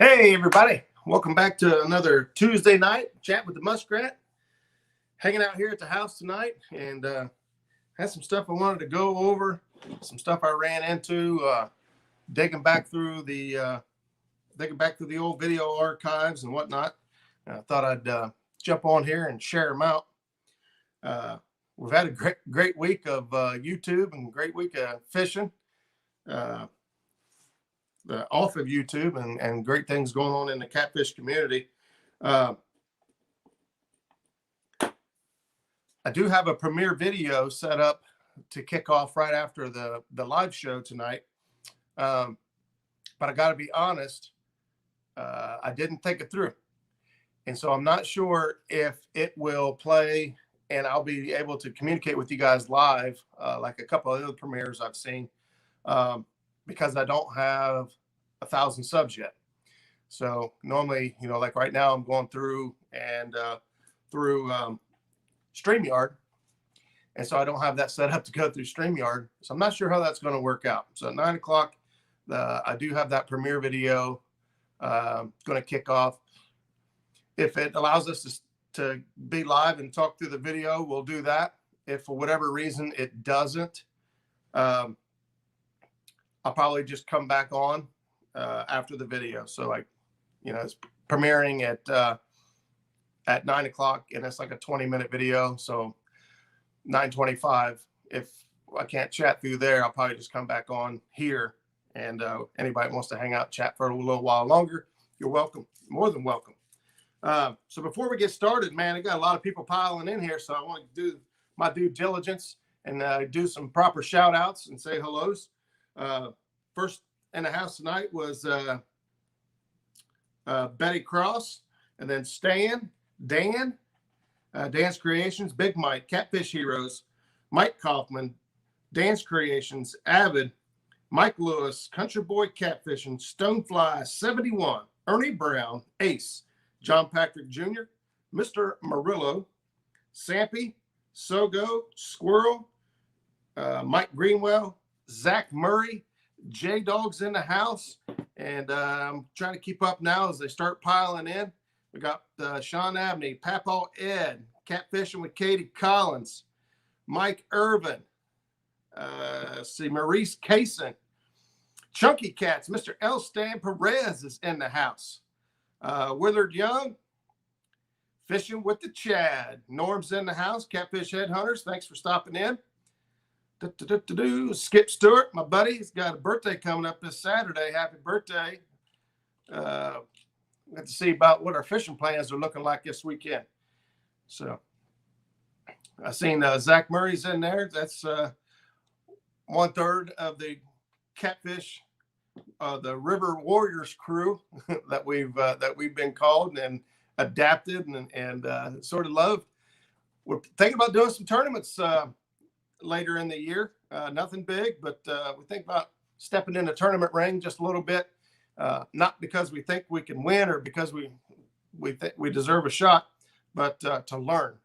Hey, everybody. Welcome back to another Tuesday night chat with the Muskrat. Hanging out here at the house tonight, and had some stuff I wanted to go over, some stuff I ran into, digging back through the old video archives and whatnot. I thought I'd jump on here and share them out. We've had a great week of YouTube and great week of fishing. Off of YouTube and great things going on in the catfish community. I do have a premiere video set up to kick off right after the live show tonight. But I got to be honest, I didn't think it through. And so I'm not sure if it will play and I'll be able to communicate with you guys live, like a couple of other premieres I've seen. Because I don't have 1,000 subs yet. So normally, like right now, I'm going through and through StreamYard. And so I don't have that set up to go through StreamYard. So I'm not sure how that's going to work out. So at 9 o'clock, I do have that premiere video going to kick off. If it allows us to be live and talk through the video, we'll do that. If for whatever reason it doesn't, I'll probably just come back on after the video. So it's premiering at 9 o'clock and it's like a 20-minute video. So 9:25, if I can't chat through there, I'll probably just come back on here. And anybody wants to hang out, chat for a little while longer, you're welcome, more than welcome. So before we get started, man, I got a lot of people piling in here. So I want to do my due diligence and do some proper shout outs and say hellos. First in the house tonight was Betty Cross, and then Stan, Dan, Dan's Creations, Big Mike, Catfish Heroes, Mike Kaufman, Dan's Creations, Avid, Mike Lewis, Country Boy Catfishing, Stonefly 71, Ernie Brown, Ace, John Patrick Jr., Mr. Murillo, Sampy, Sogo, Squirrel, Mike Greenwell, Zach Murray, J-Dog's in the house, and I'm trying to keep up now as they start piling in. We got Sean Abney, Papaw Ed, Catfishing with Katie Collins, Mike Irvin, Maurice Kaysen, Chunky Cats, Mr. L. Stan Perez is in the house. Willard Young, Fishing with the Chad. Norm's in the house, Catfish Headhunters, thanks for stopping in. Skip Stewart, my buddy, he's got a birthday coming up this Saturday. Happy birthday. Got to see about what our fishing plans are looking like this weekend. So I seen Zach Murray's in there. That's 1/3 of the Catfish, the River Warriors crew that we've been called and adapted and sort of loved. We're thinking about doing some tournaments later in the year. Nothing big, but we think about stepping in the tournament ring just a little bit. Not because we think we can win or because we think we deserve a shot, but to learn.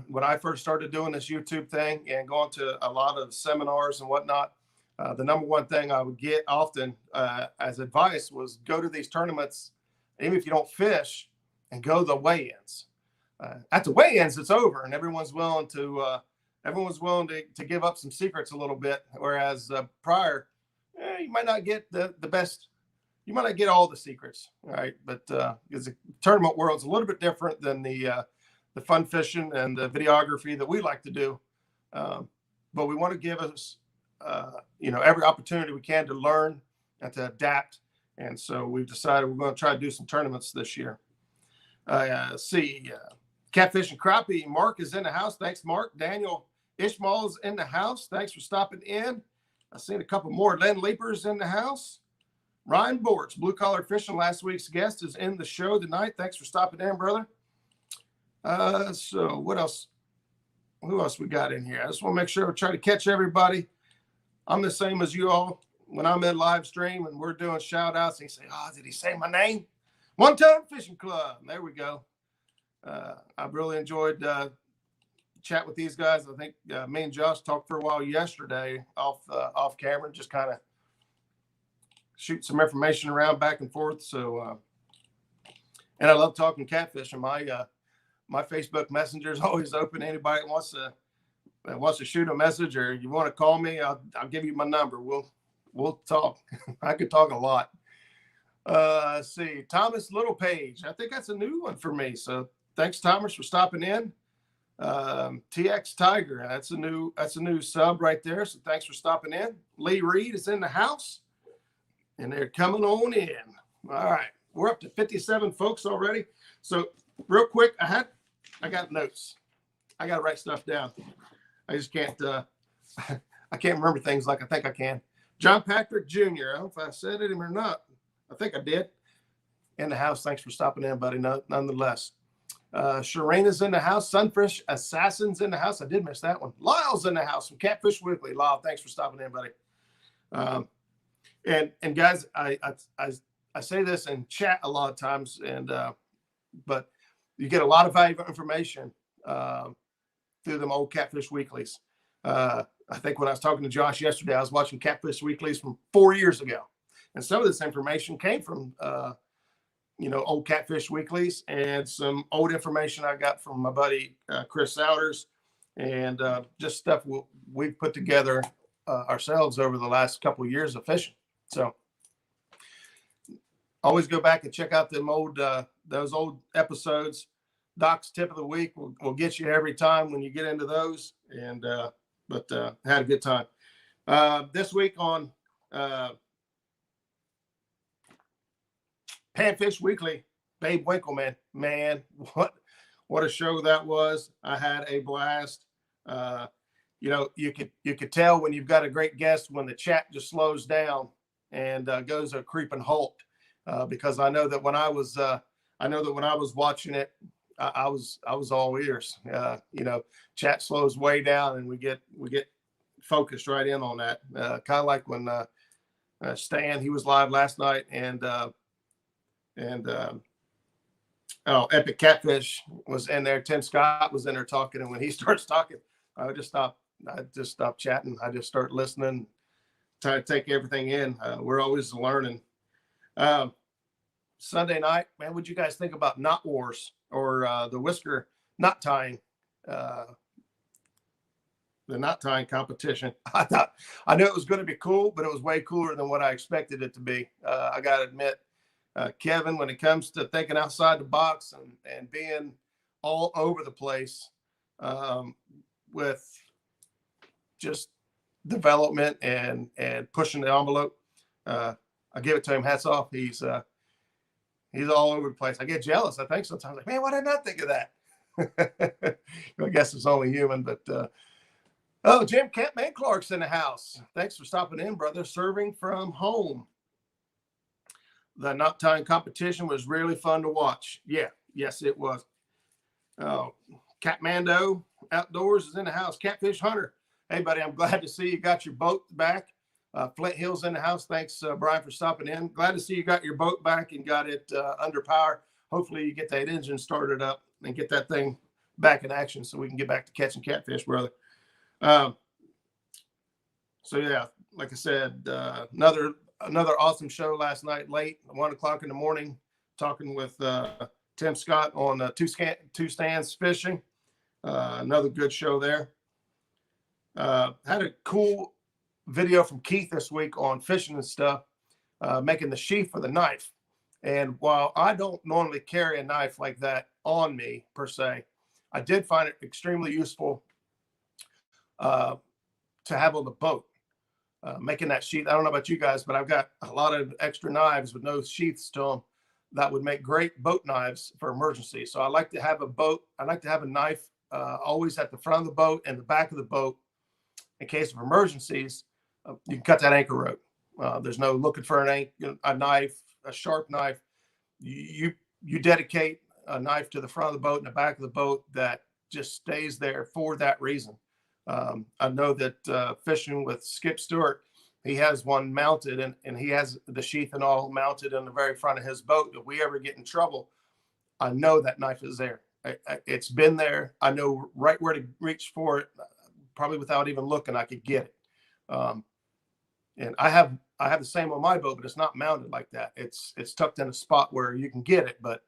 When I first started doing this YouTube thing and going to a lot of seminars and whatnot, the number one thing I would get often as advice was go to these tournaments, even if you don't fish, and go to the weigh-ins. At the weigh-ins, it's over, and everyone's willing to give up some secrets a little bit. Whereas prior, you might not get the best, you might not get all the secrets, right? But because the tournament world's a little bit different than the fun fishing and the videography that we like to do. But we want to give us, every opportunity we can to learn and to adapt. And so we've decided we're going to try to do some tournaments this year. Catfish and Crappie, Mark is in the house. Thanks, Mark. Daniel Ishmael is in the house. Thanks for stopping in. I've seen a couple more. Len Leapers in the house. Ryan Bortz, Blue Collar Fishing, last week's guest, is in the show tonight. Thanks for stopping in, brother. So what else? Who else we got in here? I just want to make sure we try to catch everybody. I'm the same as you all. When I'm in live stream and we're doing shout outs, and you say, oh, did he say my name? One Time Fishing Club. There we go. I've really enjoyed chat with these guys. I think me and Josh talked for a while yesterday off camera, just kind of shoot some information around back and forth. So, and I love talking catfishing. My Facebook Messenger is always open. Anybody that wants to shoot a message or you want to call me, I'll give you my number. We'll talk. I could talk a lot. Let's see, Thomas Littlepage. I think that's a new one for me. So thanks, Thomas, for stopping in. TX Tiger. That's a new sub right there. So thanks for stopping in. Lee Reed is in the house, and they're coming on in. All right, we're up to 57 folks already. So real quick, I got notes. I got to write stuff down. I just can't. I can't remember things like I think I can. John Patrick Jr. I don't know if I said it or not. I think I did. In the house. Thanks for stopping in, buddy. Nonetheless. Sharena's in the house. Sunfish Assassin's in the house. I did miss that one. Lyle's in the house from Catfish Weekly. Lyle, thanks for stopping in, buddy. And guys, I say this in chat a lot of times, and but you get a lot of valuable information through them old Catfish Weeklies. I think when I was talking to Josh yesterday, I was watching Catfish Weeklies from 4 years ago, and some of this information came from old Catfish Weeklies and some old information I got from my buddy Chris Souders, and just stuff we've put together ourselves over the last couple of years of fishing. So always go back and check out those old episodes. Doc's tip of the week will get you every time when you get into those, and but had a good time. This week on Panfish Weekly, Babe Winkleman, man, what a show that was. I had a blast. You could tell when you've got a great guest when the chat just slows down and goes a creeping halt, because I know that when I was watching it, I was all ears. Chat slows way down and we get focused right in on that. Kind of like when Stan, he was live last night, and Epic Catfish was in there. Tim Scott was in there talking, and when he starts talking, I just stop chatting. I just start listening, try to take everything in. We're always learning. Sunday night, man, what'd you guys think about knot wars or the whisker knot tying? The knot tying competition. I knew it was going to be cool, but it was way cooler than what I expected it to be. I got to admit, Kevin, when it comes to thinking outside the box and being all over the place with just development and pushing the envelope, I give it to him. Hats off. He's all over the place. I get jealous. I think sometimes, like, man, why did I not think of that? I guess it's only human, but Jim Campman Clark's in the house. Thanks for stopping in, brother. Serving from home. The knot tying competition was really fun to watch. Yeah, yes, it was. Catmando Outdoors is in the house. Catfish Hunter. Hey, buddy, I'm glad to see you got your boat back. Flint Hill's in the house. Thanks, Brian, for stopping in. Glad to see you got your boat back and got it under power. Hopefully you get that engine started up and get that thing back in action so we can get back to catching catfish, brother. So yeah, like I said, another awesome show last night, late 1 o'clock in the morning, talking with Tim Scott on two stands fishing. Another good show there. Had a cool video from Keith this week on fishing and stuff, making the sheath for the knife. And while I don't normally carry a knife like that on me per se, I did find it extremely useful to have on the boat. Making that sheath. I don't know about you guys, but I've got a lot of extra knives with no sheaths to them that would make great boat knives for emergency. So I like to have a knife always at the front of the boat and the back of the boat in case of emergencies. You can cut that anchor rope. There's no looking for a knife, a sharp knife. You dedicate a knife to the front of the boat and the back of the boat that just stays there for that reason. I know that fishing with Skip Stewart, he has one mounted and he has the sheath and all mounted in the very front of his boat. If we ever get in trouble, I know that knife is there. It's been there. I know right where to reach for it. Probably without even looking, I could get it. And I have the same on my boat, but it's not mounted like that. It's tucked in a spot where you can get it. But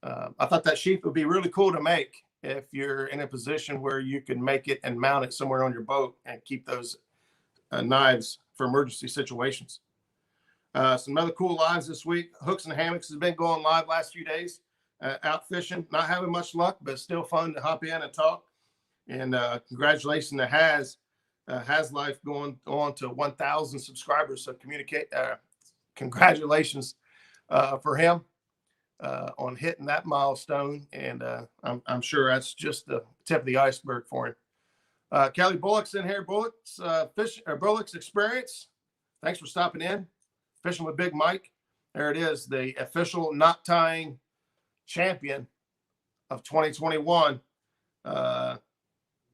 I thought that sheath would be really cool to make if you're in a position where you can make it and mount it somewhere on your boat and keep those knives for emergency situations. Some other cool lines this week. Hooks and Hammocks has been going live last few days, out fishing. Not having much luck, but still fun to hop in and talk. And congratulations to Has Life going on to 1,000 subscribers. So congratulations for him on hitting that milestone. And I'm sure that's just the tip of the iceberg for him. Kelly Bullock's in here. Bullock's Experience. Thanks for stopping in. Fishing with Big Mike. There it is, the official knot tying champion of 2021.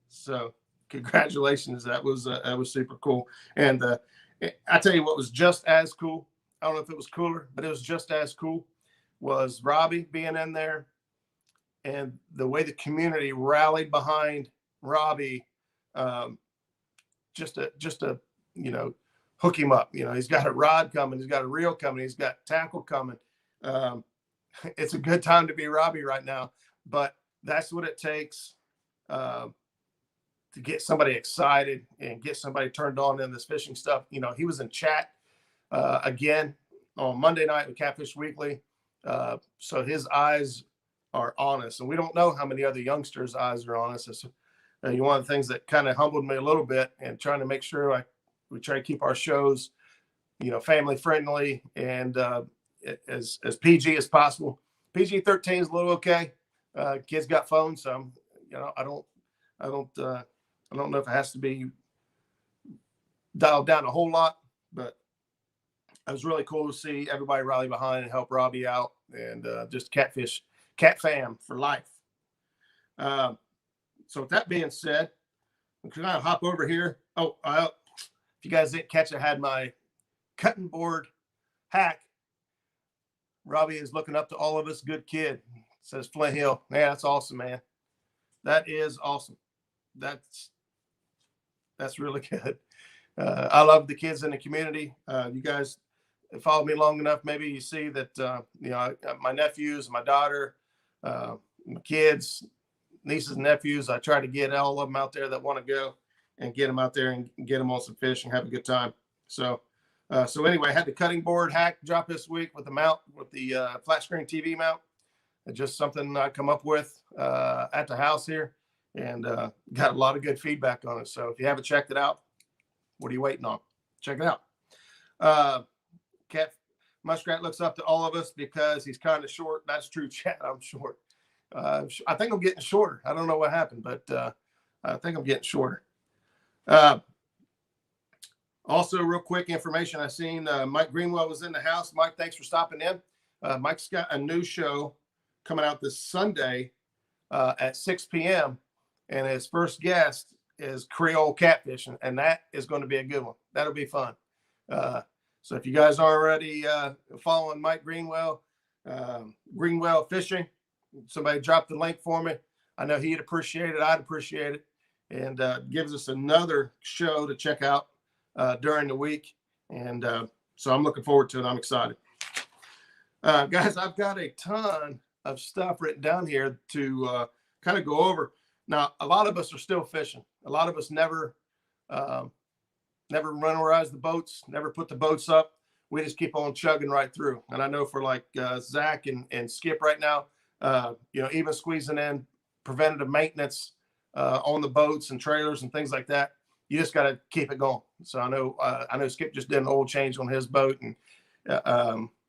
So congratulations. That was super cool. And I tell you what was just as cool. I don't know if it was cooler, but it was just as cool. Was Robbie being in there, and the way the community rallied behind Robbie, just to hook him up. He's got a rod coming, he's got a reel coming, he's got tackle coming. It's a good time to be Robbie right now, but that's what it takes to get somebody excited and get somebody turned on in this fishing stuff. He was in chat again on Monday night with Catfish Weekly. So his eyes are on us, and we don't know how many other youngsters' eyes are on us. It's one of the things that kind of humbled me a little bit, and trying to make sure we try to keep our shows, family friendly and as PG as possible. PG-13 is a little okay. Kids got phones, so I don't know if it has to be dialed down a whole lot, but it was really cool to see everybody rally behind and help Robbie out, and just cat fam for life. So with that being said, I'm going to hop over here. Oh, if you guys didn't catch, I had my cutting board hack. Robbie is looking up to all of us. Good kid, says Flint Hill. Man, that's awesome, man. That is awesome. That's really good. I love the kids in the community. You guys follow me long enough, maybe you see that my nephews, my daughter, my kids, nieces and nephews. I try to get all of them out there that want to go, and get them out there and get them on some fish and have a good time. So anyway, I had the cutting board hack drop this week with the mount, with the flat screen TV mount. It's just something I come up with at the house here, and got a lot of good feedback on it. So if you haven't checked it out, what are you waiting on? Check it out. Muskrat looks up to all of us because he's kind of short. That's true, chat. I'm short. I think I'm getting shorter. I don't know what happened, but I think I'm getting shorter. Also, real quick information. I seen Mike Greenwell was in the house. Mike, thanks for stopping in. Mike's got a new show coming out this Sunday at 6 p.m. And his first guest is Creole Catfishing, and that is going to be a good one. That'll be fun. So if you guys are already following Mike Greenwell, Greenwell Fishing, somebody drop the link for me. I know he'd appreciate it. I'd appreciate it. And gives us another show to check out during the week. And so I'm looking forward to it. I'm excited. Guys, I've got a ton of stuff written down here to kind of go over. Now, a lot of us are still fishing. A lot of us never runnerized the boats, never put the boats up. We just keep on chugging right through. And I know for like Zach and Skip right now, even squeezing in preventative maintenance on the boats and trailers and things like that, you just got to keep it going. So I know Skip just did an oil change on his boat, and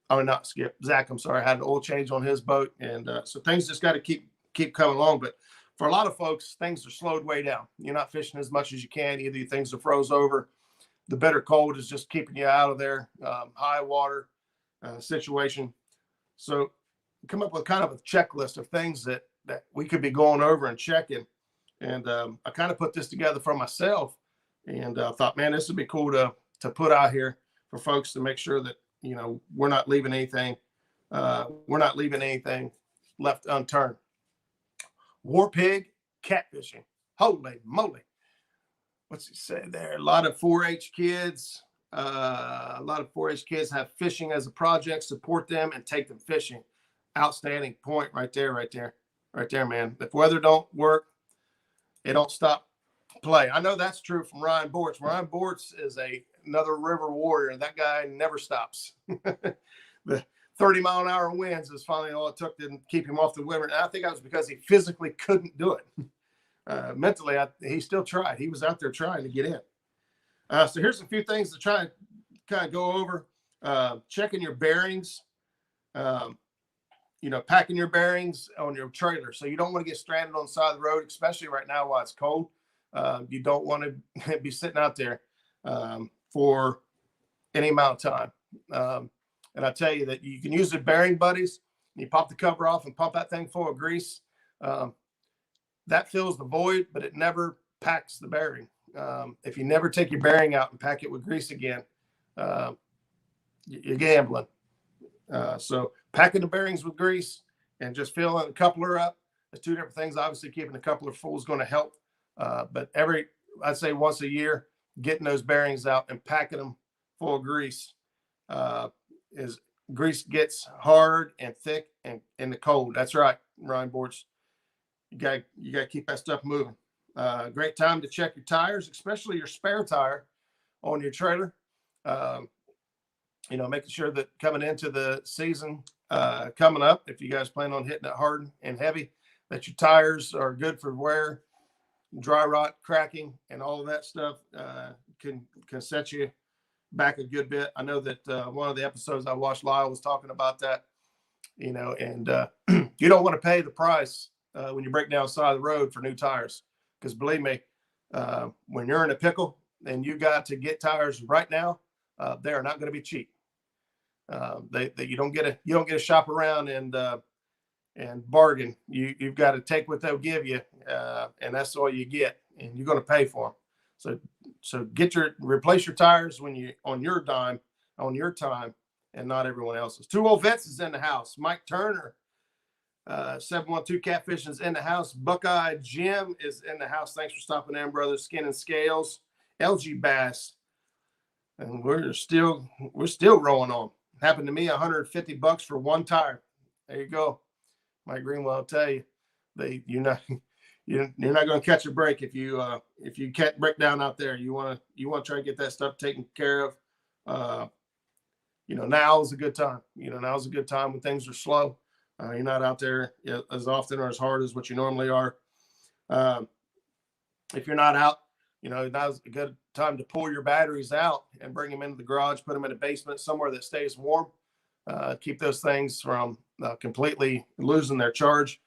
not Skip, Zach, I'm sorry, had an oil change on his boat. And so things just got to keep coming along. But for a lot of folks, things are slowed way down. You're not fishing as much as you can. Either things are froze over. The bitter cold is just keeping you out of there. High water situation. So come up with kind of a checklist of things that we could be going over and checking. And I kind of put this together for myself, and thought, man, this would be cool to put out here for folks to make sure that, we're not leaving anything left unturned. War pig catfishing. Holy moly. What's he say there? A lot of 4-H kids A lot of 4-H kids have fishing as a project. Support them and take them fishing. Outstanding point right there, man. If weather don't work, it don't stop play. I know that's true from Ryan Bortz. Ryan Bortz is another river warrior. That guy never stops. The 30-mile-an-hour winds is finally all it took to keep him off the river. And I think that was because he physically couldn't do it. Mentally, he still tried. He was out there trying to get in. So here's a few things to try and kind of go over. Checking your bearings. Packing your bearings on your trailer. So you don't want to get stranded on the side of the road, especially right now while it's cold. You don't want to be sitting out there for any amount of time. And I tell you that you can use the bearing buddies. You pop the cover off and pump that thing full of grease. That fills the void, but it never packs the bearing. If you never take your bearing out and pack it with grease again, you're gambling. So packing the bearings with grease and just filling the coupler up, there's two different things. Obviously, keeping the coupler full is going to help. But I'd say once a year, getting those bearings out and packing them full of grease. Grease gets hard and thick and in the cold. That's right, Ryan Bortz. You got to keep that stuff moving. Great time to check your tires, especially your spare tire on your trailer. Making sure that coming into the season coming up, if you guys plan on hitting it hard and heavy, that your tires are good for wear, dry rot, cracking, and all of that stuff can set you back a good bit. I know that one of the episodes I watched, Lyle was talking about that, and you don't want to pay the price when you break down the side of the road for new tires, because believe me, when you're in a pickle and you got to get tires right now, they are not going to be cheap. You don't get to shop around and bargain. You've got to take what they'll give you, and that's all you get, and you're going to pay for them. So replace your tires when you on your dime, on your time, and not everyone else's. Two Old Vets is in the house. Mike Turner, 712 Catfish is in the house. Buckeye Jim is in the house. Thanks for stopping in, brother. Skin and Scales, LG Bass, and we're still rolling on. Happened to me, $150 for one tire. There you go, Mike Greenwell. I'll tell you, you're not going to catch a break if you can't break down out there. You want to try to get that stuff taken care of. Now is a good time. Now is a good time when things are slow. You're not out there as often or as hard as what you normally are. If you're not out, now's a good time to pull your batteries out and bring them into the garage, put them in a basement somewhere that stays warm. Keep those things from completely losing their charge.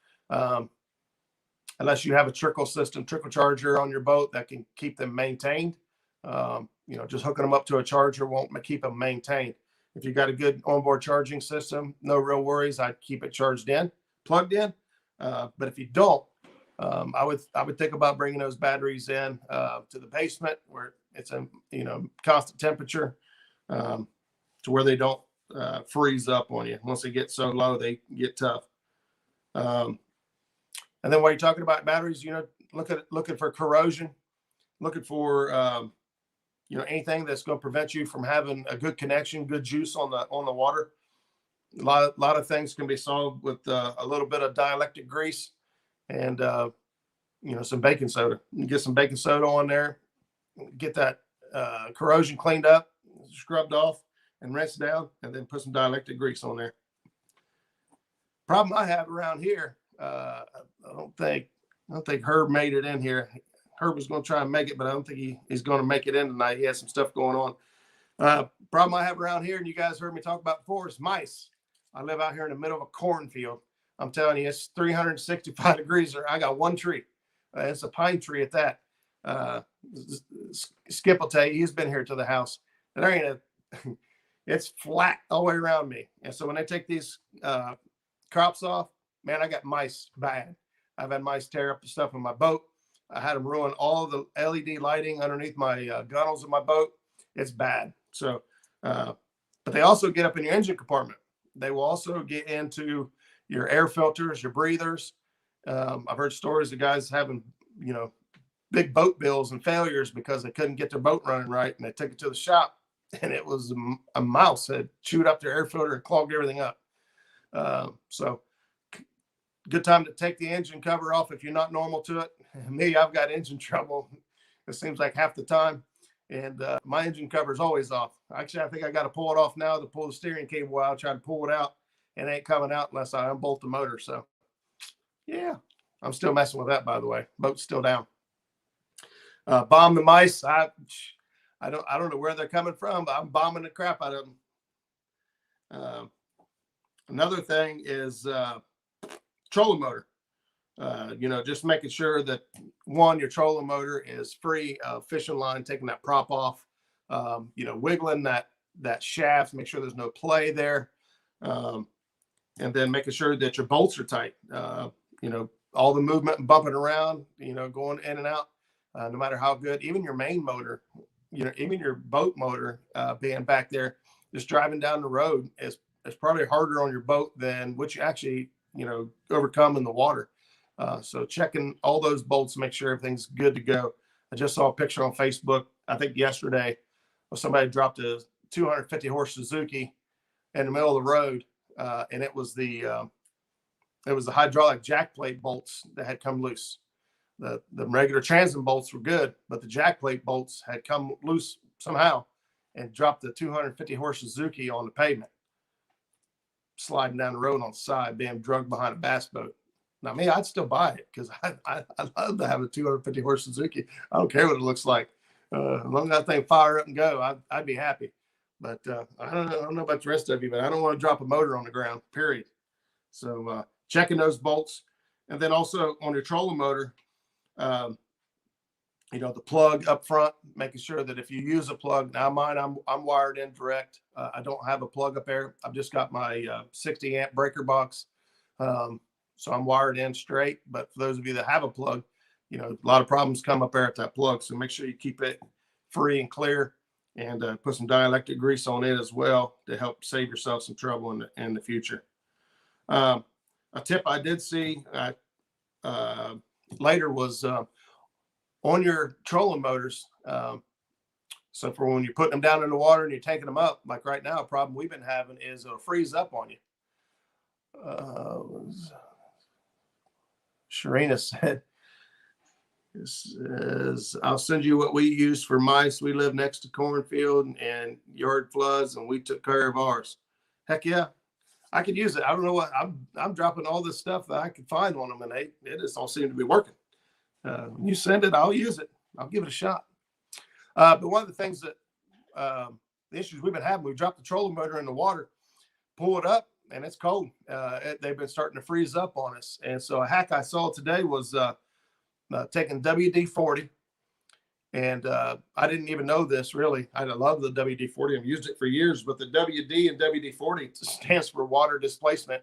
Unless you have a trickle charger on your boat that can keep them maintained. Just hooking them up to a charger won't keep them maintained. If you got a good onboard charging system, no real worries. I'd keep it plugged in. But if you don't, I would think about bringing those batteries in to the basement where it's a constant temperature, to where they don't freeze up on you. Once they get so low, they get tough. And then while you're talking about batteries, looking for corrosion, looking for anything that's going to prevent you from having a good connection, good juice on the water. A lot of things can be solved with a little bit of dielectric grease and some baking soda. You get some baking soda on there, get that corrosion cleaned up, scrubbed off, and rinsed down, and then put some dielectric grease on there. Problem I have around here, I don't think Herb made it in here. Herb was going to try and make it, but I don't think he's going to make it in tonight. He has some stuff going on. Problem I have around here, and you guys heard me talk about before, is mice. I live out here in the middle of a cornfield. I'm telling you, it's 365 degrees. I got one tree. It's a pine tree at that. Skip will tell you, he's been here to the house. There ain't it's flat all the way around me. And so when I take these crops off, man, I got mice bad. I've had mice tear up the stuff in my boat. I had them ruin all the LED lighting underneath my gunnels of my boat. It's bad. So, but they also get up in your engine compartment. They will also get into your air filters, your breathers. I've heard stories of guys having, big boat bills and failures because they couldn't get their boat running right, and they took it to the shop. and it was a mouse had chewed up their air filter and clogged everything up. So good time to take the engine cover off if you're not normal to it. Me, I've got engine trouble. It seems like half the time. And my engine cover is always off. Actually, I think I got to pull it off now to pull the steering cable out. Try to pull it out, and it ain't coming out unless I unbolt the motor. So, yeah, I'm still messing with that, by the way. Boat's still down. Bomb the mice. I don't know where they're coming from, but I'm bombing the crap out of them. Another thing is trolling motor. Just making sure that your trolling motor is free of fishing line, taking that prop off, wiggling that shaft, make sure there's no play there. And then making sure that your bolts are tight. All the movement and bumping around, going in and out, no matter how good, even your main motor, even your boat motor being back there, just driving down the road is probably harder on your boat than what you actually, overcome in the water. So checking all those bolts, make sure everything's good to go. I just saw a picture on Facebook, I think yesterday, where somebody dropped a 250 horse Suzuki in the middle of the road. And it was the hydraulic jack plate bolts that had come loose. The regular transom bolts were good, but the jack plate bolts had come loose somehow and dropped the 250 horse Suzuki on the pavement, sliding down the road on the side, being drugged behind a bass boat. Now, me, I'd still buy it because I'd love to have a 250 horse Suzuki. I don't care what it looks like. As long as that thing fire up and go, I'd be happy. But I don't know about the rest of you, but I don't want to drop a motor on the ground, period. So checking those bolts. And then also on your trolling motor, the plug up front, making sure that if you use a plug, now mine, I'm wired in direct. I don't have a plug up there. I've just got my 60 amp breaker box. So I'm wired in straight. But for those of you that have a plug, a lot of problems come up there at that plug. So make sure you keep it free and clear, and put some dielectric grease on it as well to help save yourself some trouble in the future. A tip I did see later was on your trolling motors. So for when you're putting them down in the water and you're taking them up, like right now, a problem we've been having is it'll freeze up on you. Sharina said, I'll send you what we use for mice. We live next to cornfield and yard floods, and we took care of ours. Heck yeah, I could use it. I don't know what I'm dropping all this stuff that I could find on them, and it just all seem to be working. When you send it, I'll use it. I'll give it a shot. But one of the things that the issues we've been having, we dropped the trolling motor in the water, pull it up, and it's cold. They've been starting to freeze up on us. And so a hack I saw today was taking WD-40. And I didn't even know this, really. I love the WD-40. I've used it for years, but the WD and WD-40 stands for water displacement.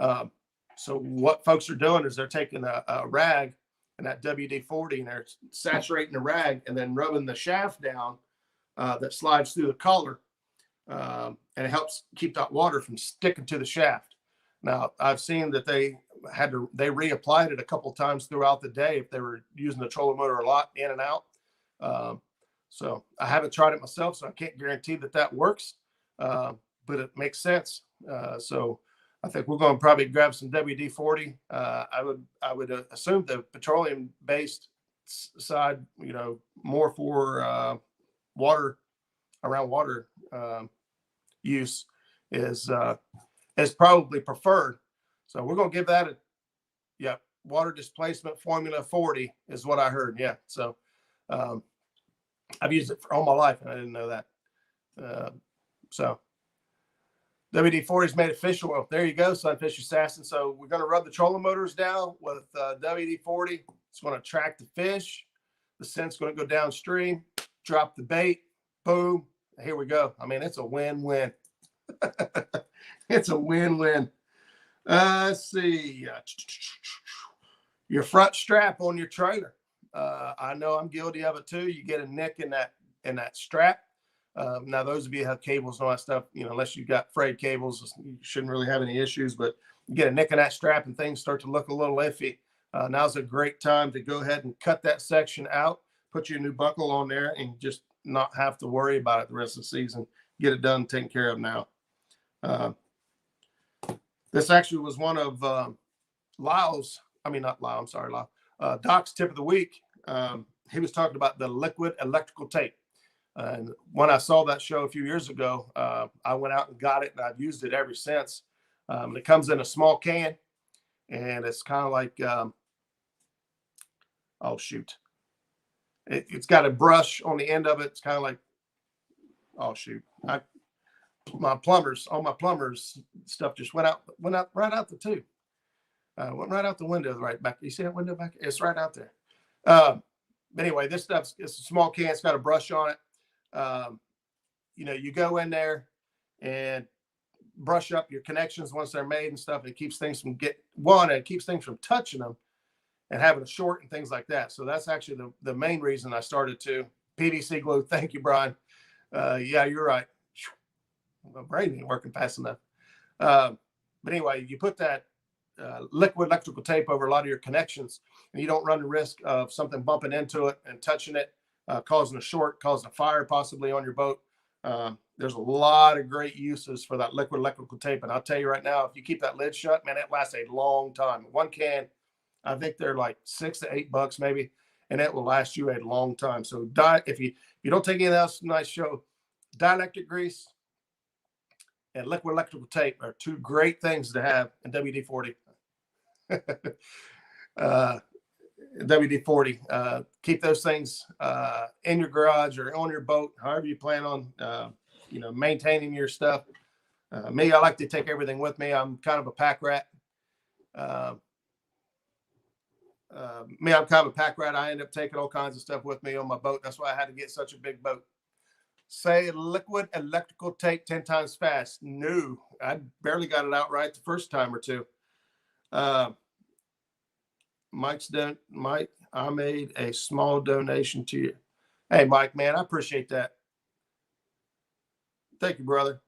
So what folks are doing is they're taking a rag and that WD-40, and they're saturating the rag and then rubbing the shaft down that slides through the collar. And it helps keep that water from sticking to the shaft. Now, I've seen that they reapplied it a couple of times throughout the day if they were using the trolling motor a lot in and out. So I haven't tried it myself, so I can't guarantee that works, but it makes sense. So I think we're going to probably grab some WD-40. I would assume the petroleum-based side, more for water use is probably preferred. So we're going to give that water displacement formula 40 is what I heard. Yeah. So I've used it for all my life, and I didn't know that. So WD-40 is made of fish oil. There you go, Sunfish Assassin. So we're going to rub the trolling motors down with WD-40. It's going to attract the fish. The scent's going to go downstream, drop the bait, boom. Here we go. I mean, it's a win-win. It's a win-win. Let's see. Your front strap on your trailer. I know I'm guilty of it too. You get a nick in that strap. Now, those of you who have cables and all that stuff, unless you've got frayed cables, you shouldn't really have any issues. But you get a nick in that strap and things start to look a little iffy. Now's a great time to go ahead and cut that section out, put your new buckle on there, and just not have to worry about it the rest of the season. Get it done, taken care of now. This actually was one of Lyle's, I mean, not Lyle, I'm sorry, Lyle, Doc's tip of the week. He was talking about the liquid electrical tape. And when I saw that show a few years ago, I went out and got it, and I've used it ever since. It comes in a small can, and it's kind of like, oh, shoot. It's got a brush on the end of it. It's kind of like, oh, shoot. All my plumbers stuff just went out right out the tube. Went right out the window right back. You see that window back? It's right out there. Anyway, this stuff's, it's a small can. It's got a brush on it. You know, you go in there and brush up your connections once they're made and stuff. It keeps things from it keeps things from touching them and having a short and things like that. So that's actually the main reason I started to. PVC glue. Thank you, Brian. Yeah, you're right. My brain ain't working fast enough. But anyway, you put that liquid electrical tape over a lot of your connections, and you don't run the risk of something bumping into it and touching it, causing a short, causing a fire possibly on your boat. There's a lot of great uses for that liquid electrical tape. And I'll tell you right now, if you keep that lid shut, man, it lasts a long time. One can, I think they're like $6 to $8 maybe, and it will last you a long time. So if you don't take anything else from tonight's show, dielectric grease and liquid electrical tape are two great things to have in WD-40. WD-40. Keep those things in your garage or on your boat, however you plan on, maintaining your stuff. Me, I like to take everything with me. I'm kind of a pack rat. I'm kind of a pack rat. I end up taking all kinds of stuff with me on my boat. That's why I had to get such a big boat. Say liquid electrical tape 10 times fast. No, I barely got it out right the first time or two. Mike, I made a small donation to you. Hey, Mike, man, I appreciate that. Thank you, brother.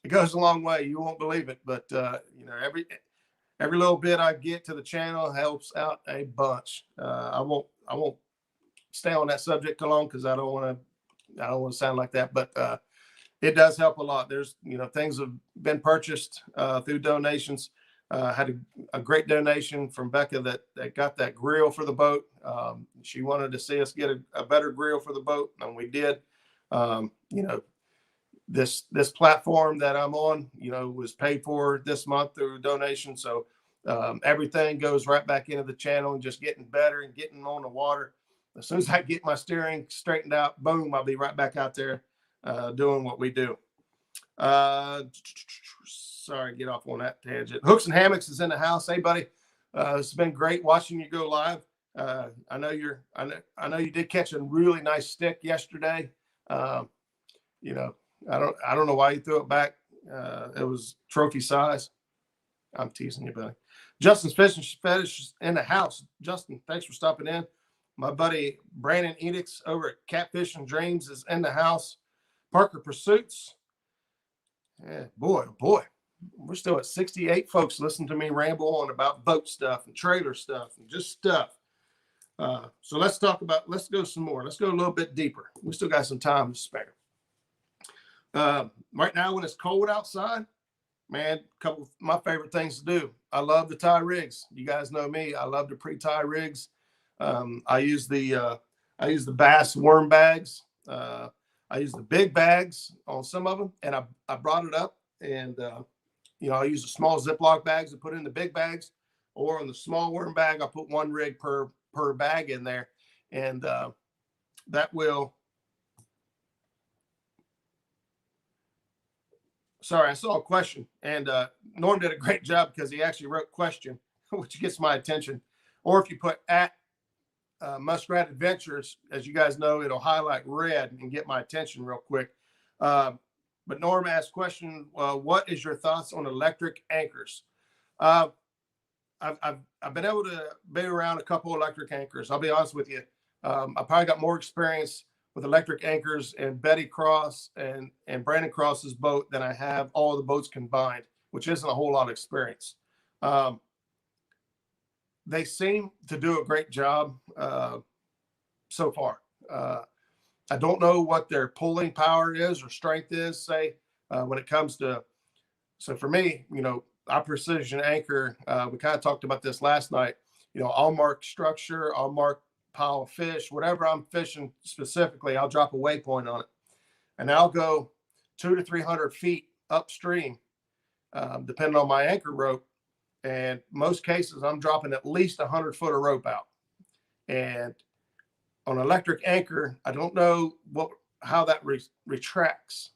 It goes a long way. You won't believe it, but every little bit I get to the channel helps out a bunch. I won't stay on that subject too long because I don't want to sound like that, but it does help a lot. There's, things have been purchased through donations. Had a great donation from Becca that got that grill for the boat. She wanted to see us get a better grill for the boat, and we did. This platform that I'm on, was paid for this month through a donation. So everything goes right back into the channel and just getting better and getting on the water. As soon as I get my steering straightened out, boom, I'll be right back out there doing what we do. Sorry, get off on that tangent. Hooks and Hammocks is in the house. Hey, buddy, it's been great watching you go live. I know you did catch a really nice stick yesterday. I don't know why you threw it back. It was trophy size. I'm teasing you, buddy. Justin's Fishing Fetish is in the house. Justin, thanks for stopping in. My buddy Brandon Edix over at Catfish and Dreams is in the house. Parker Pursuits. Yeah, boy. We're still at 68 folks listening to me ramble on about boat stuff and trailer stuff and just stuff. So let's go some more. Let's go a little bit deeper. We still got some time to spare. Right now when it's cold outside, man, a couple of my favorite things to do. I love to tie rigs. You guys know me. I love to pre-tie rigs. I use the bass worm bags. I use the big bags on some of them, and I brought it up, and I use the small Ziploc bags to put in the big bags, or on the small worm bag, I put one rig per bag in there, and that will. Sorry, I saw a question, and Norm did a great job because he actually wrote question, which gets my attention. Or if you put at Muskrat Adventures, as you guys know, it'll highlight red and get my attention real quick. But Norm asked question, what is your thoughts on electric anchors? I've been able to be around a couple electric anchors. I'll be honest with you. I probably got more experience with electric anchors and Betty Cross and Brandon Cross's boat than I have all the boats combined, which isn't a whole lot of experience. They seem to do a great job so far. I don't know what their pulling power is or strength is, say, when it comes to, so for me, you know, our precision anchor, we kind of talked about this last night, you know, I'll mark structure, I'll mark pile of fish, whatever I'm fishing specifically, I'll drop a waypoint on it. And I'll go 200 to 300 feet upstream, depending on my anchor rope. And most cases, I'm dropping at least 100 foot of rope out. And on electric anchor, I don't know how that retracts.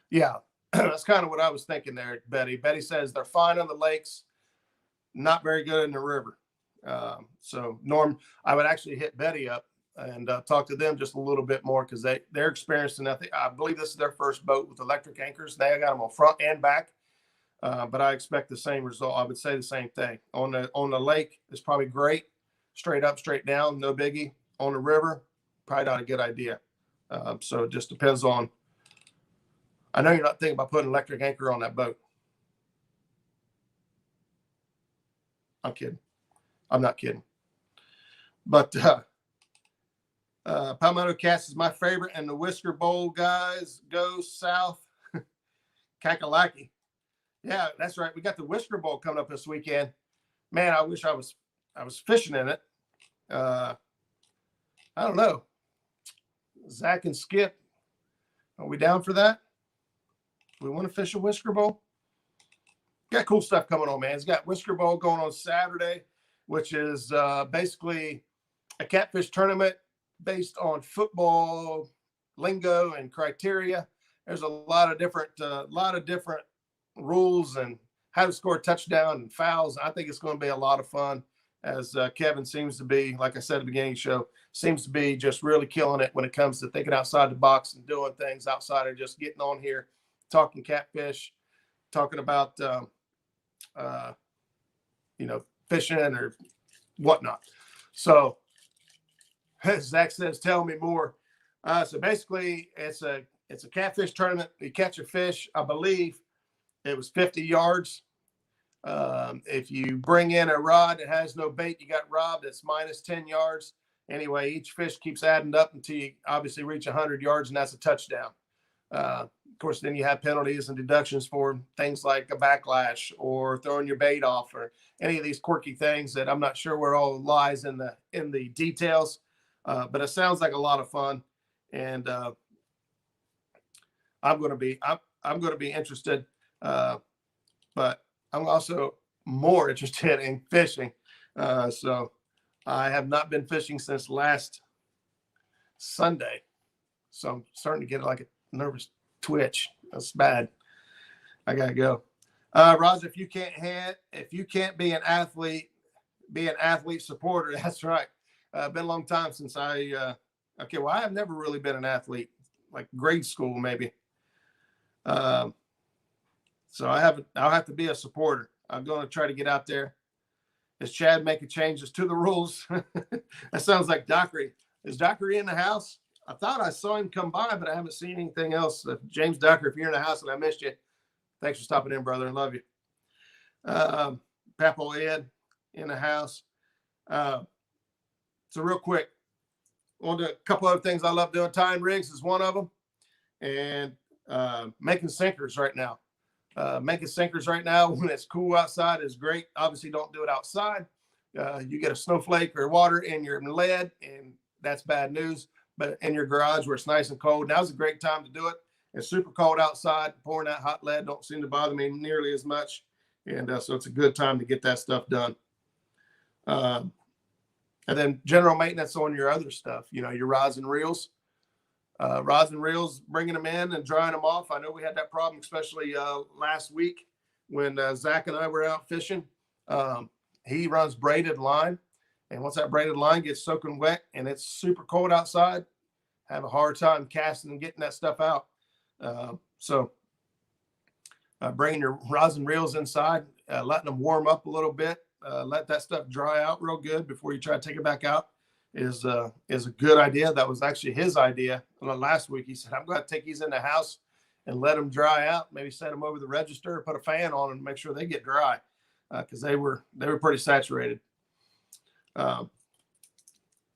Yeah, that's kind of what I was thinking there, Betty. Betty says they're fine on the lakes, not very good in the river. So Norm, I would actually hit Betty up and talk to them just a little bit more, because they're experiencing nothing. I believe this is their first boat with electric anchors. They got them on front and back, but I expect the same result. I would say the same thing on the lake. It's probably great, straight up, straight down, no biggie. On the river, probably not a good idea. So it just depends on. I know you're not thinking about putting an electric anchor on that boat. I'm kidding. I'm not kidding. But Palmetto Cast is my favorite, and the Whisker Bowl guys go south. Kakalaki. Yeah, that's right. We got the Whisker Bowl coming up this weekend. Man, I wish I was fishing in it. I don't know. Zach and Skip, are we down for that? We want to fish a Whisker Bowl? Got cool stuff coming on, man. It's got Whisker Bowl going on Saturday, which is basically a catfish tournament based on football lingo and criteria. There's a lot of different rules and how to score a touchdown and fouls. I think it's going to be a lot of fun, as Kevin seems to be, like I said at the beginning of the show, seems to be just really killing it when it comes to thinking outside the box and doing things outside of just getting on here, talking catfish, talking about, fishing or whatnot. So Zach says, tell me more. So basically it's a catfish tournament. You catch a fish, I believe it was 50 yards. If you bring in a rod that has no bait, you got robbed. It's minus 10 yards. Anyway, each fish keeps adding up until you obviously reach 100 yards, and that's a touchdown. Of course, then you have penalties and deductions for things like a backlash or throwing your bait off or any of these quirky things that I'm not sure where all lies in the details. But it sounds like a lot of fun, and I'm going to be interested. But I'm also more interested in fishing. So I have not been fishing since last Sunday. So I'm starting to get like a nervous twitch. That's bad. I got to go. Roger, if you can't be an athlete, be an athlete supporter. That's right. Been a long time since I have never really been an athlete, like grade school, maybe. So I'll have to be a supporter. I'm going to try to get out there. Is Chad making changes to the rules? That sounds like Dockery. Is Dockery in the house? I thought I saw him come by, but I haven't seen anything else. James Dockery, if you're in the house and I missed you, thanks for stopping in, brother. I love you. Papo Ed in the house. So real quick, on to a couple other things I love doing. Tying rigs is one of them, and making sinkers right now. Making sinkers right now when it's cool outside is great. Obviously, don't do it outside. You get a snowflake or water in your lead, and that's bad news. But in your garage where it's nice and cold, now's a great time to do it. It's super cold outside. Pouring that hot lead don't seem to bother me nearly as much. And so it's a good time to get that stuff done. And then general maintenance on your other stuff, your rods and reels. Bringing them in and drying them off. I know we had that problem, especially last week when Zach and I were out fishing. He runs braided line. And once that braided line gets soaking wet and it's super cold outside, have a hard time casting and getting that stuff out. So bringing your rods and reels inside, letting them warm up a little bit, let that stuff dry out real good before you try to take it back out is a good idea. That was actually his idea. Last week, he said, I'm going to take these in the house and let them dry out, maybe set them over the register, put a fan on them and make sure they get dry because they were pretty saturated.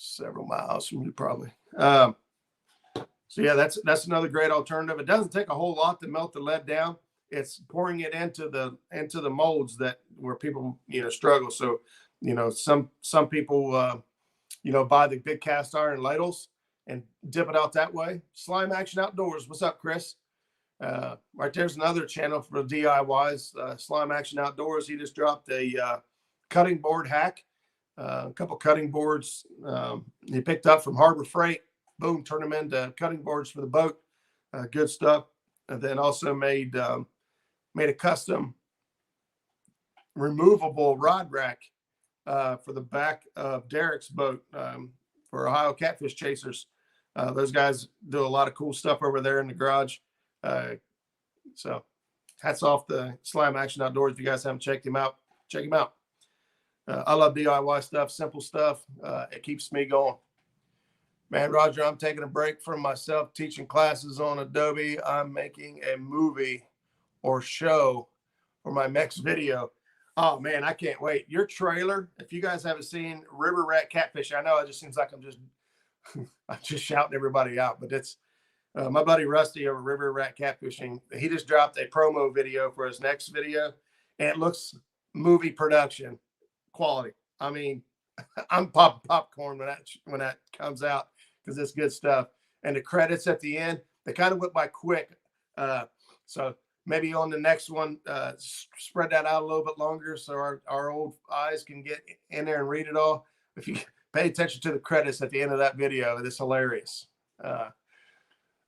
several miles from you probably. So yeah, that's another great alternative. It doesn't take a whole lot to melt the lead down. It's pouring it into the molds that where people struggle. So some people buy the big cast iron ladles and dip it out that way. Slime Action Outdoors. What's up, Chris? Right there's another channel for DIYs. Slime Action Outdoors. He just dropped a cutting board hack. A couple cutting boards he picked up from Harbor Freight. Boom, turn them into cutting boards for the boat. Good stuff. And then also made a custom removable rod rack for the back of Derek's boat for Ohio Catfish Chasers. Those guys do a lot of cool stuff over there in the garage. So hats off to Slime Action Outdoors. If you guys haven't checked him out, check him out. I love DIY stuff, simple stuff. It keeps me going. Man, Roger, I'm taking a break from myself teaching classes on Adobe. I'm making a movie or show for my next video. Oh, man, I can't wait. Your trailer, if you guys haven't seen River Rat Catfish, I know it just seems like I'm just shouting everybody out, but it's my buddy Rusty over River Rat Catfishing. He just dropped a promo video for his next video, and it looks movie production quality. I mean, I'm popping popcorn when that comes out because it's good stuff. And the credits at the end, they kind of went by quick. So maybe on the next one, spread that out a little bit longer so our old eyes can get in there and read it all. If you pay attention to the credits at the end of that video, it's hilarious.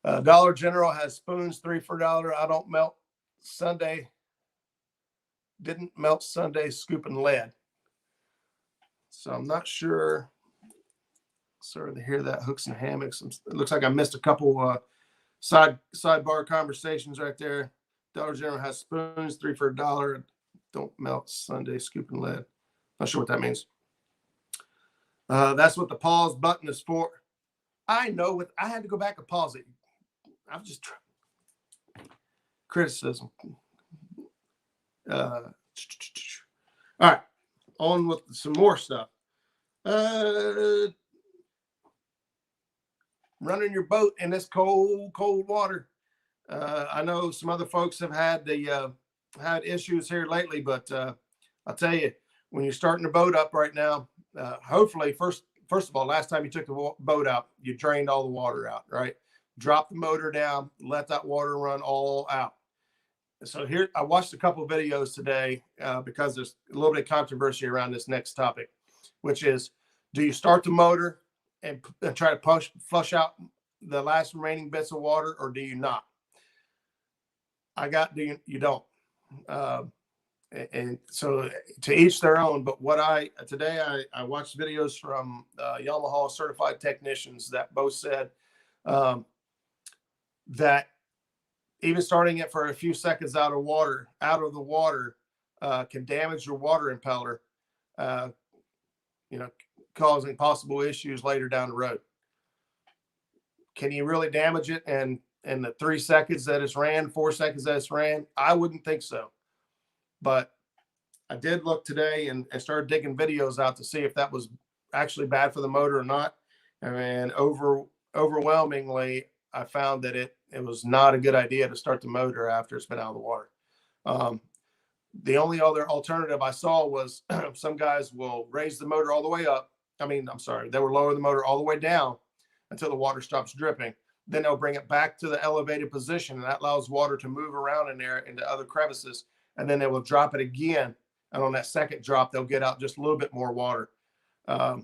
Dollar General has spoons, 3 for $1. I don't melt Sunday. Didn't melt Sunday scooping lead. So I'm not sure. Sorry to hear that. Hooks and hammocks. It looks like I missed a couple sidebar conversations right there. Dollar General has spoons, 3 for $1. Don't melt Sunday scooping lead. Not sure what that means. That's what the pause button is for. I know I had to go back and pause it. I'm just trying. Criticism. All right. On with some more stuff. Running your boat in this cold water. I know some other folks have had had issues here lately, but I'll tell you, when you're starting the boat up right now, hopefully first of all, last time you took the boat out, you drained all the water out, right? Drop the motor down, let that water run all out. So here, I watched a couple of videos today because there's a little bit of controversy around this next topic, which is, do you start the motor and try to flush out the last remaining bits of water, or do you not? You don't. And so to each their own. But today I watched videos from Yamaha certified technicians that both said that even starting it for a few seconds out of the water can damage your water impeller, causing possible issues later down the road. Can you really damage it in the 3 seconds that it's ran, 4 seconds that it's ran? I wouldn't think so. But I did look today and started digging videos out to see if that was actually bad for the motor or not. And overwhelmingly, I found that it was not a good idea to start the motor after it's been out of the water. The only other alternative I saw was some guys will raise the motor all the way up. They will lower the motor all the way down until the water stops dripping. Then they'll bring it back to the elevated position, and that allows water to move around in there into other crevices. And then they will drop it again. And on that second drop, they'll get out just a little bit more water. I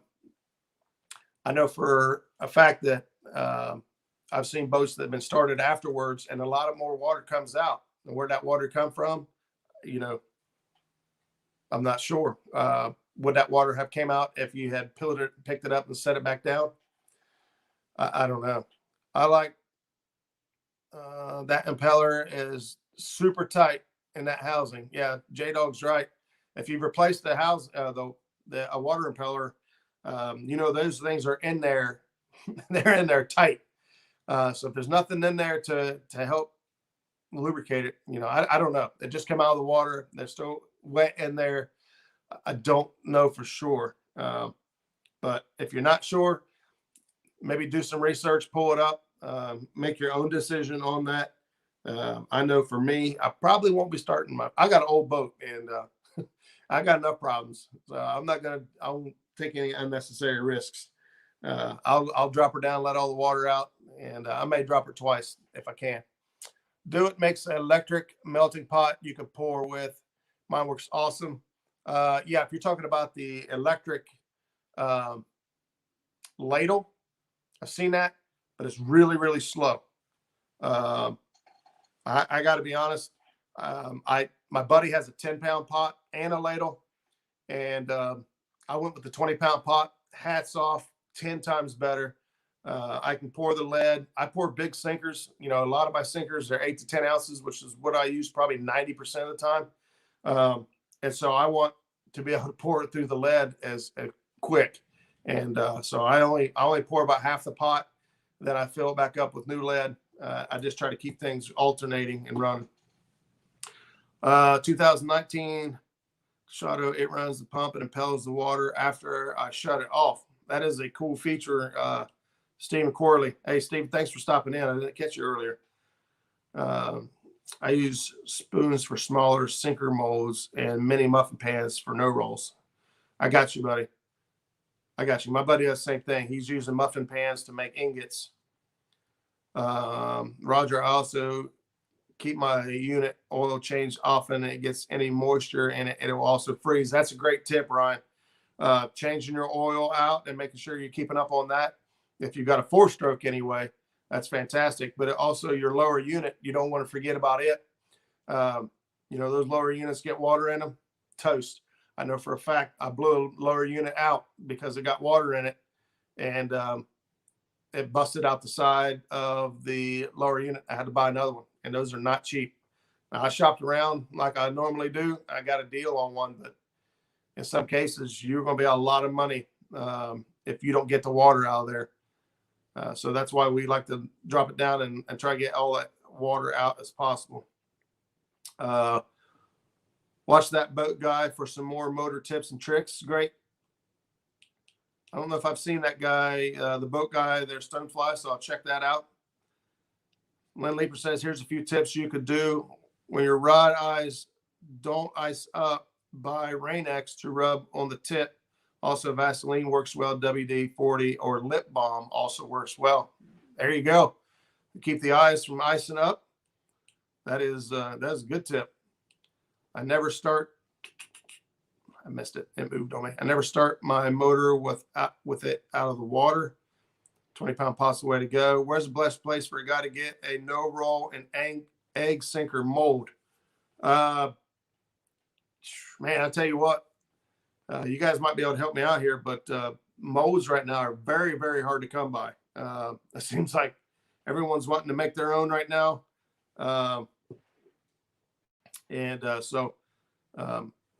know for a fact that I've seen boats that have been started afterwards, and a lot of more water comes out. And where that water come from, I'm not sure. Would that water have came out if you had picked it up and set it back down? I don't know. I like that impeller is super tight in that housing. Yeah, J-Dog's right. If you've replaced the a water impeller, those things are in there. They're in there tight. So if there's nothing in there to help lubricate it, I don't know. It just came out of the water. They're still wet in there. I don't know for sure. But if you're not sure, maybe do some research, pull it up, make your own decision on that. I know for me, I probably won't be starting I got an old boat, and I got enough problems. So I won't take any unnecessary risks. I'll drop her down, let all the water out, and I may drop her twice if I can. Do It makes an electric melting pot you can pour with. Mine works awesome. Yeah, if you're talking about the electric ladle, I've seen that, but it's really, really slow. I got to be honest. My buddy has a 10-pound pot and a ladle, and I went with the 20-pound pot. Hats off, 10 times better. I can pour the lead. I pour big sinkers. You know, a lot of my sinkers are 8 to 10 ounces, which is what I use probably 90% of the time. And so I want to be able to pour it through the lead as quick. And so I only pour about half the pot. Then I fill it back up with new lead. I just try to keep things alternating and running. 2019 Shoutouts, it runs the pump and impels the water after I shut it off. That is a cool feature. Stephen Corley. Hey, Steve, thanks for stopping in. I didn't catch you earlier. I use spoons for smaller sinker molds and mini muffin pans for no rolls. I got you, buddy. I got you. My buddy does the same thing. He's using muffin pans to make ingots. Roger, I also keep my unit oil changed often, and it gets any moisture in it, it will also freeze. That's a great tip, Ryan. Changing your oil out and making sure you're keeping up on that. If you've got a 4-stroke anyway, that's fantastic. But also your lower unit, you don't want to forget about it. You know, those lower units get water in them, toast. I know for a fact I blew a lower unit out because it got water in it, and it busted out the side of the lower unit. I had to buy another one, and those are not cheap. Now, I shopped around like I normally do. I got a deal on one, but in some cases, you're going to be a lot of money if you don't get the water out of there. So that's why we like to drop it down and try to get all that water out as possible. Watch that boat guy for some more motor tips and tricks. Great. I don't know if I've seen that guy, the boat guy, their Stonefly, so I'll check that out. Lynn Leeper says, here's a few tips you could do when your rod eyes don't ice up. Buy Rain-X to rub on the tip. Also, Vaseline works well. WD-40 or lip balm also works well. There you go. Keep the eyes from icing up. That's a good tip. I missed it. It moved on me. I never start my motor with it out of the water. 20-pound pot's the way to go. Where's the best place for a guy to get a no-roll and egg sinker mold? Man, I'll tell you what. You guys might be able to help me out here, but molds right now are very, very hard to come by. It seems like everyone's wanting to make their own right now. So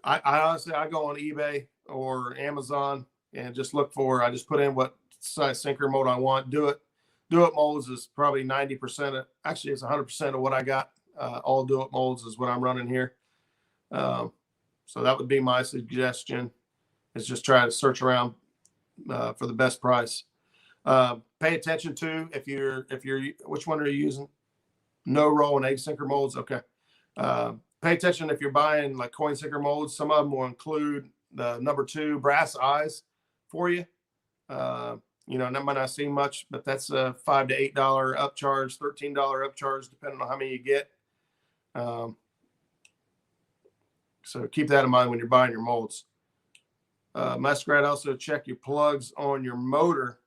I honestly, I go on eBay or Amazon and just look for, I just put in what size sinker mold I want. Do It molds is probably 90%. Actually, it's 100% of what I got. All Do It molds is what I'm running here. So that would be my suggestion, is just try to search around for the best price. Pay attention to if you're which one are you using? No roll and egg sinker molds. Okay. Pay attention if you're buying like coin sinker molds. Some of them will include the number 2 brass eyes for you. You know, that might not seem much, but that's a $5 to $8 upcharge, $13 upcharge, depending on how many you get. So keep that in mind when you're buying your molds. Muskrat, also check your plugs on your motor.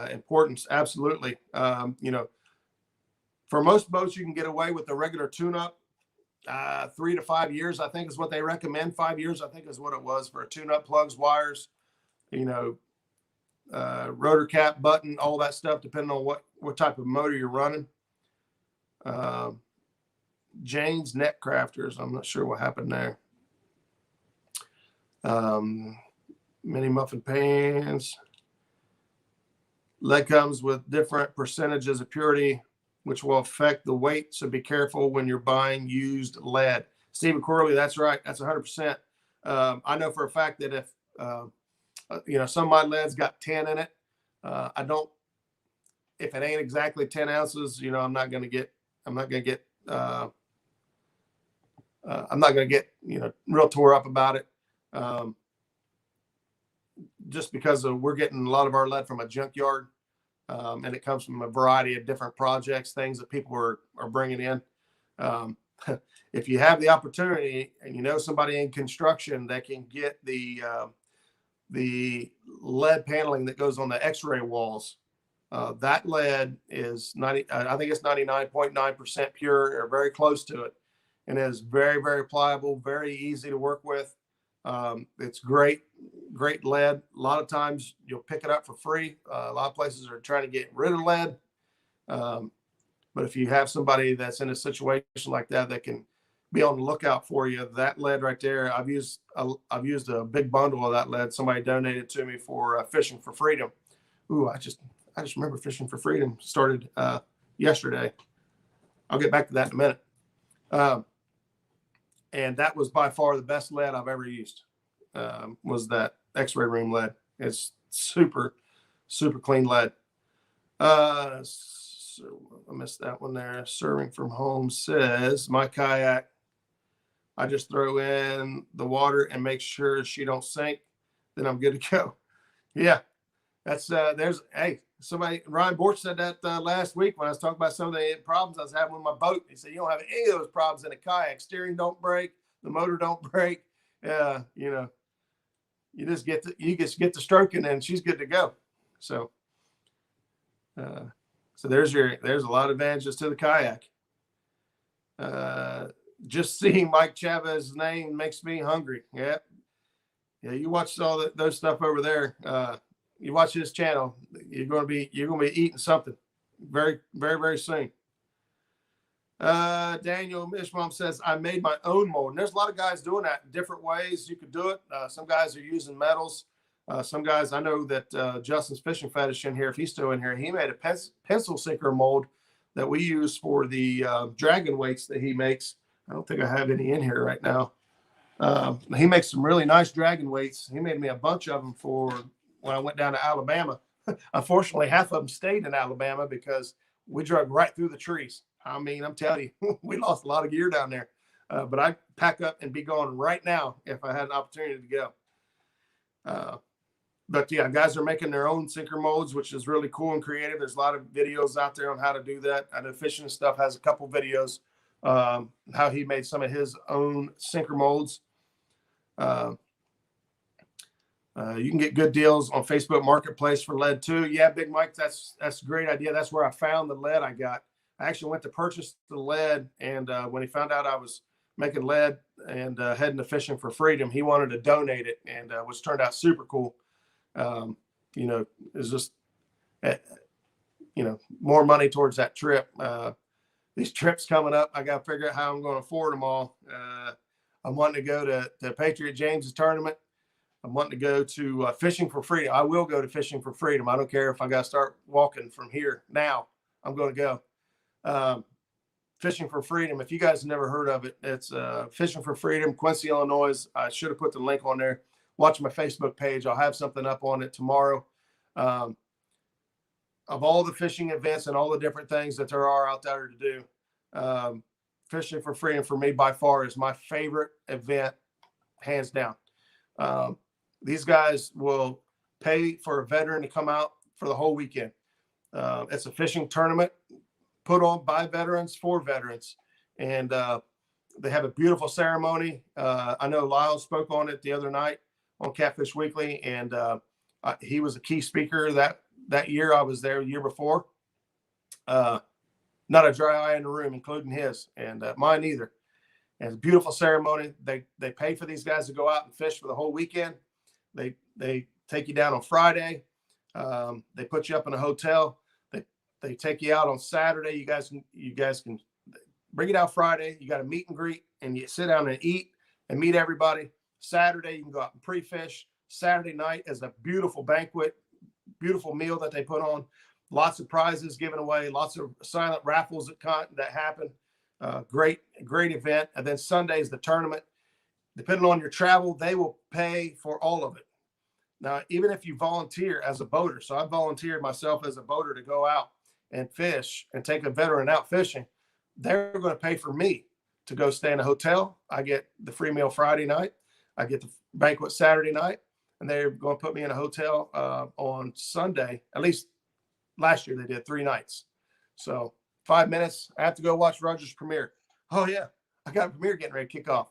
Importance, absolutely. You know, for most boats, you can get away with the regular tune-up. 3 to 5 years, I think, is what they recommend. 5 years, I think, is what it was for a tune-up. Plugs, wires, you know, rotor cap, button, all that stuff, depending on what type of motor you're running. Jane's Net Crafters, I'm not sure what happened there. Mini muffin pans. Lead comes with different percentages of purity, which will affect the weight. So be careful when you're buying used lead. Stephen Corley, that's right. That's 100%. I know for a fact that if a You know, some of my lead's got 10 in it. I don't, if it ain't exactly 10 ounces, you know, I'm not going to get, you know, real tore up about it. Just because we're getting a lot of our lead from a junkyard, and it comes from a variety of different projects, things that people are bringing in. If you have the opportunity and you know somebody in construction that can get the lead paneling that goes on the X-ray walls, that lead is I think it's 99.9% pure or very close to it, and it is very, very pliable, very easy to work with. It's great lead. A lot of times you'll pick it up for free. A lot of places are trying to get rid of lead. But if you have somebody that's in a situation like that, that can be on the lookout for you, that lead right there, I've used a big bundle of that lead. Somebody donated to me for Fishing for Freedom. Ooh, I just remember Fishing for Freedom started yesterday. I'll get back to that in a minute. And that was by far the best lead I've ever used. Was that X-ray room lead. It's super, super clean lead. So I missed that one there. Serving from home says, my kayak, I just throw in the water and make sure she don't sink. Then I'm good to go. Yeah, that's hey, somebody, Ryan Borch said that last week when I was talking about some of the problems I was having with my boat. He said, you don't have any of those problems in a kayak. Steering don't break. The motor don't break. You know, you just get the stroking and she's good to go. So, so there's a lot of advantages to the kayak. Just seeing Mike Chavez's name makes me hungry. Yeah. You watch all those stuff over there. You watch his channel, you're going to be eating something very, very, very soon. Daniel Mishmom says, I made my own mold. And there's a lot of guys doing that in different ways. You could do it. Some guys are using metals. Some guys, I know that Justin's Fishing Fetish in here, if he's still in here, he made a pencil sinker mold that we use for the dragon weights that he makes. I don't think I have any in here right now. He makes some really nice dragon weights. He made me a bunch of them for when I went down to Alabama. Unfortunately, half of them stayed in Alabama because we drug right through the trees. I mean, I'm telling you, we lost a lot of gear down there. But I'd pack up and be going right now if I had an opportunity to go. But yeah, guys are making their own sinker molds, which is really cool and creative. There's a lot of videos out there on how to do that. I know Fishing Stuff has a couple videos, how he made some of his own sinker molds. You can get good deals on Facebook Marketplace for lead too. Yeah, Big Mike, that's a great idea. That's where I found the lead I got. I actually went to purchase the lead, and when he found out I was making lead and heading to Fishing for Freedom, he wanted to donate it, and which turned out super cool. You know, it's just, you know, more money towards that trip. These trips coming up, I got to figure out how I'm going to afford them all. I'm wanting to go to Patriot James's tournament. I'm wanting to go to Fishing for Freedom. I will go to Fishing for Freedom. I don't care if I got to start walking from here now. I'm going to go. Fishing for Freedom. If you guys have never heard of it, it's Fishing for Freedom, Quincy, Illinois. I should have put the link on there. Watch my Facebook page. I'll have something up on it tomorrow. Of all the fishing events and all the different things that there are out there to do, Fishing for Freedom for me by far is my favorite event, hands down. These guys will pay for a veteran to come out for the whole weekend. It's a fishing tournament put on by veterans for veterans. And they have a beautiful ceremony. I know Lyle spoke on it the other night on Catfish Weekly, and he was a key speaker that year. I was there the year before. Not a dry eye in the room, including his, and mine either. And it's a beautiful ceremony. They pay for these guys to go out and fish for the whole weekend. They take you down on Friday. They put you up in a hotel. They take you out on Saturday. You guys can bring it out Friday. You got a meet and greet, and you sit down and eat and meet everybody. Saturday, you can go out and pre-fish. Saturday night is a beautiful banquet, beautiful meal that they put on. Lots of prizes given away, lots of silent raffles that happen. Great event. And then Sunday is the tournament. Depending on your travel, they will pay for all of it. Now, even if you volunteer as a boater, so I volunteered myself as a boater to go out and fish and take a veteran out fishing, they're going to pay for me to go stay in a hotel. I get the free meal Friday night. I get the banquet Saturday night, and they're going to put me in a hotel on Sunday. At least last year they did 3 nights. So 5 minutes. I have to go watch Roger's premiere. Oh yeah, I got a premiere getting ready to kick off.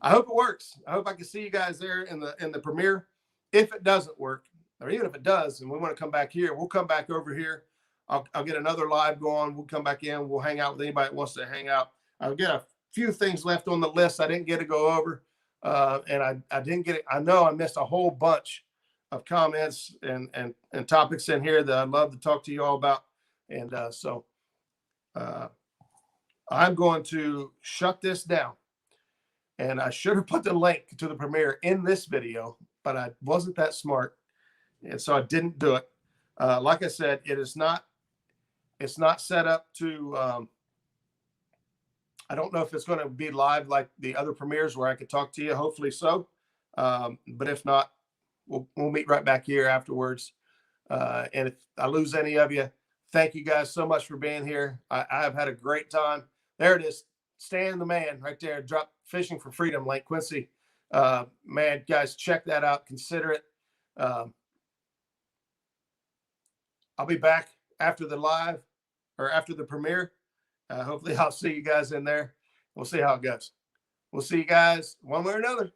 I hope it works. I hope I can see you guys there in the premiere. If it doesn't work, or even if it does, and we want to come back here, we'll come back over here. I'll get another live going. We'll come back in. We'll hang out with anybody that wants to hang out. I've got a few things left on the list I didn't get to go over. And I didn't get it. I know I missed a whole bunch of comments and topics in here that I'd love to talk to you all about. And so I'm going to shut this down. And I should have put the link to the premiere in this video, but I wasn't that smart. And so I didn't do it. Like I said, it's not set up to, I don't know if it's going to be live like the other premieres where I could talk to you. Hopefully so. But if not, we'll meet right back here afterwards. And if I lose any of you, thank you guys so much for being here. I have had a great time. There it is. Stan the man right there. Drop Fishing for Freedom, Lake Quincy. Man, guys, check that out. Consider it. I'll be back after the live or after the premiere. Hopefully I'll see you guys in there. We'll see how it goes. We'll see you guys one way or another.